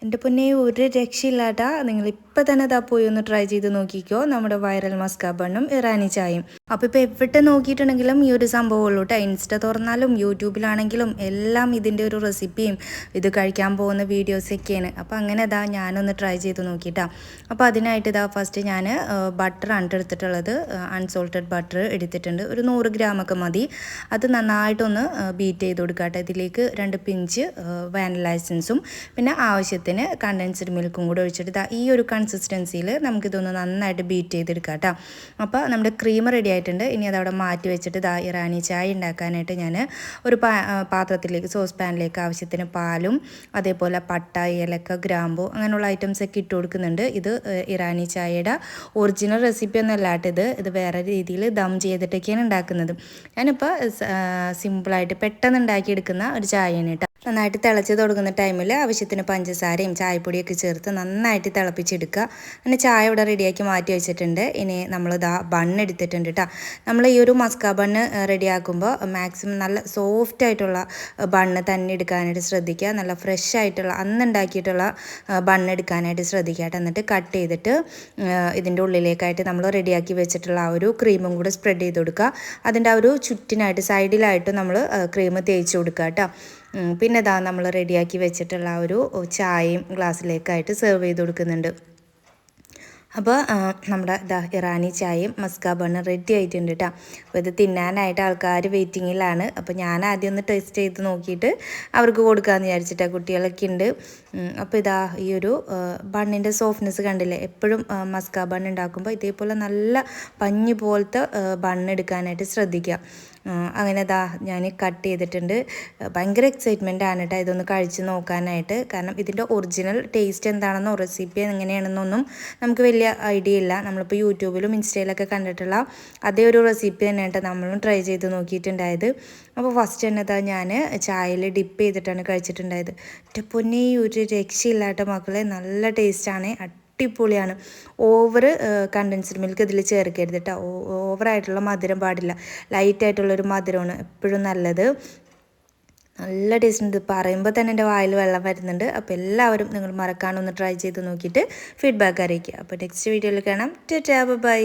എൻ്റെ പൊന്നെ ഒരു രക്ഷയില്ലാട്ടാ. നിങ്ങളിപ്പോൾ തന്നെ ഇതാ പോയി ഒന്ന് ട്രൈ ചെയ്ത് നോക്കിക്കോ നമ്മുടെ വൈറൽ മസ്ക ബണ്ണും ഇറാനി ചായയും. അപ്പോൾ ഇപ്പോൾ എവിടെ നോക്കിയിട്ടുണ്ടെങ്കിലും ഈ ഒരു സംഭവം ഉള്ളൂ കേട്ടോ. ഇൻസ്റ്റ തുറന്നാലും യൂട്യൂബിലാണെങ്കിലും എല്ലാം ഇതിൻ്റെ ഒരു റെസിപ്പിയും ഇത് കഴിക്കാൻ പോകുന്ന വീഡിയോസൊക്കെയാണ്. അപ്പോൾ അങ്ങനെ ഇതാ ഞാനൊന്ന് ട്രൈ ചെയ്ത് നോക്കിയിട്ടാ. അപ്പോൾ അതിനായിട്ട് ഇതാ ഫസ്റ്റ് ഞാൻ ബട്ടറാണ് എടുത്തിട്ടുള്ളത്. അൺസോൾട്ടഡ് ബട്ടർ എടുത്തിട്ടുണ്ട്. ഒരു 100 ഗ്രാമൊക്കെ മതി. അത് നന്നായിട്ടൊന്ന് ബീറ്റ് ചെയ്ത് കൊടുക്കാം കേട്ടോ. ഇതിലേക്ക് 2 പിഞ്ച് വാനില എസൻസും പിന്നെ ആവശ്യത്തിന് കണ്ടൻസ്ഡ് മിൽക്കും കൂടെ ഒഴിച്ചിട്ട് ഈ ഒരു കൺസിസ്റ്റൻസിയിൽ നമുക്കിതൊന്ന് നന്നായിട്ട് ബീറ്റ് ചെയ്തെടുക്കാം കേട്ടോ. അപ്പോൾ നമ്മുടെ ക്രീം റെഡി ആയിട്ടുണ്ട്. ഇനി അതവിടെ മാറ്റി വെച്ചിട്ട് ഇറാനി ചായ ഉണ്ടാക്കാനായിട്ട് ഞാൻ ഒരു പാത്രത്തിലേക്ക് സോസ് പാനിലേക്ക് ആവശ്യത്തിന് പാലും അതേപോലെ പട്ട ഏലക്ക ഗ്രാമ്പു അങ്ങനെയുള്ള ഐറ്റംസൊക്കെ ഇട്ട് കൊടുക്കുന്നുണ്ട്. ഇത് ഇറാനി ചായയുടെ ഒറിജിനൽ റെസിപ്പി ഒന്നല്ല കേട്ടോ. ഇത് വേറെ രീതിയിൽ ദം ചെയ്തിട്ടൊക്കെയാണ് ഉണ്ടാക്കുന്നത്. ഞാനിപ്പോൾ സിമ്പിളായിട്ട് പെട്ടെന്ന് ഉണ്ടാക്കിയെടുക്കുന്ന ഒരു ചായയാണ് കേട്ടോ. നന്നായിട്ട് തിളച്ച് തുടങ്ങുന്ന ടൈമിൽ ആവശ്യത്തിന് പഞ്ചസാരയും ചായപ്പൊടിയൊക്കെ ചേർത്ത് നന്നായിട്ട് തിളപ്പിച്ചെടുക്കുക. അങ്ങനെ ചായ ഇവിടെ റെഡിയാക്കി മാറ്റി വെച്ചിട്ടുണ്ട്. ഇനി നമ്മളിതാ ബണ്ണ് എടുത്തിട്ടുണ്ട് കേട്ടോ. നമ്മൾ ഈ ഒരു മസ്ക ബണ്ണ് റെഡിയാക്കുമ്പോൾ മാക്സിമം നല്ല സോഫ്റ്റ് ആയിട്ടുള്ള ബണ്ണ് തന്നെ എടുക്കാനായിട്ട് ശ്രദ്ധിക്കുക. നല്ല ഫ്രഷ് ആയിട്ടുള്ള അന്നുണ്ടാക്കിയിട്ടുള്ള ബണ്ണ് എടുക്കാനായിട്ട് ശ്രദ്ധിക്കുക കേട്ടോ. എന്നിട്ട് കട്ട് ചെയ്തിട്ട് ഇതിൻ്റെ ഉള്ളിലേക്കായിട്ട് നമ്മൾ റെഡിയാക്കി വെച്ചിട്ടുള്ള ആ ഒരു ക്രീമും കൂടെ സ്പ്രെഡ് ചെയ്ത് കൊടുക്കുക. അതിൻ്റെ ആ ഒരു ചുറ്റിനായിട്ട് സൈഡിലായിട്ട് നമ്മൾ ക്രീം തേച്ച് കൊടുക്കുക കേട്ടോ. പിന്നെ നമ്മൾ റെഡിയാക്കി വെച്ചിട്ടുള്ള ആ ഒരു ചായയും ഗ്ലാസ്സിലേക്കായിട്ട് സെർവ് ചെയ്ത് കൊടുക്കുന്നുണ്ട്. അപ്പോൾ നമ്മുടെ ഇറാനി ചായയും മസ്ക ബണ്ണും റെഡി ആയിട്ടുണ്ട് കേട്ടോ. അപ്പോൾ ഇത് തിന്നാനായിട്ട് ആൾക്കാർ വെയിറ്റിങ്ങിലാണ്. അപ്പോൾ ഞാൻ ആദ്യം ഒന്ന് ടേസ്റ്റ് ചെയ്ത് നോക്കിയിട്ട് അവർക്ക് കൊടുക്കാമെന്ന് വിചാരിച്ചിട്ടാണ്. കുട്ടികളൊക്കെ ഉണ്ട്. അപ്പോൾ ഈ ഒരു ബണ്ണിൻ്റെ സോഫ്റ്റ്നെസ് കണ്ടില്ലേ. എപ്പോഴും മസ്ക ബണ്ണ് ഉണ്ടാക്കുമ്പോൾ ഇതേപോലെ നല്ല പഞ്ഞി പോലത്തെ ബണ്ണ് എടുക്കാനായിട്ട് ശ്രദ്ധിക്കുക. അങ്ങനെ ഞാൻ കട്ട് ചെയ്തിട്ടുണ്ട്. ഭയങ്കര എക്സൈറ്റ്മെൻ്റ് ആണ് കേട്ടോ ഇതൊന്ന് കഴിച്ച് നോക്കാനായിട്ട്. കാരണം ഇതിൻ്റെ ഒറിജിനൽ ടേസ്റ്റ് എന്താണെന്നോ റെസിപ്പി എങ്ങനെയാണെന്നൊന്നും നമുക്ക് വലിയ ഐഡിയ ഇല്ല. നമ്മളിപ്പോൾ യൂട്യൂബിലും ഇൻസ്റ്റയിലൊക്കെ കണ്ടിട്ടുള്ള അതേ ഒരു റെസിപ്പി തന്നെ കേട്ടോ നമ്മളും ട്രൈ ചെയ്ത് നോക്കിയിട്ടുണ്ടായത്. അപ്പോൾ ഫസ്റ്റ് തന്നെ ഞാൻ ചായയിൽ ഡിപ്പ് ചെയ്തിട്ടാണ് കഴിച്ചിട്ടുണ്ടായത്. എൻ്റെ പൊന്നേ ഒരു രക്ഷയില്ലാത്ത മക്കളെ, നല്ല ടേസ്റ്റാണ്. അടിപൊളിയാണ്. ഓവർ കണ്ടൻസ്ഡ് മിൽക്ക് ഇതിൽ ചേർക്കരുത് കേട്ടോ. ഓവറായിട്ടുള്ള മധുരം പാടില്ല. ലൈറ്റായിട്ടുള്ളൊരു മധുരമാണ് എപ്പോഴും നല്ലത്. നല്ല ടേസ്റ്റ് ഉണ്ട്. പറയുമ്പോൾ തന്നെ എൻ്റെ വായിൽ വെള്ളം വരുന്നുണ്ട്. അപ്പോൾ എല്ലാവരും നിങ്ങൾ മറക്കാനൊന്ന് ട്രൈ ചെയ്ത് നോക്കിയിട്ട് ഫീഡ്ബാക്ക് അറിയിക്കുക. അപ്പോൾ നെക്സ്റ്റ് വീഡിയോയിൽ കാണാം. Tata bye.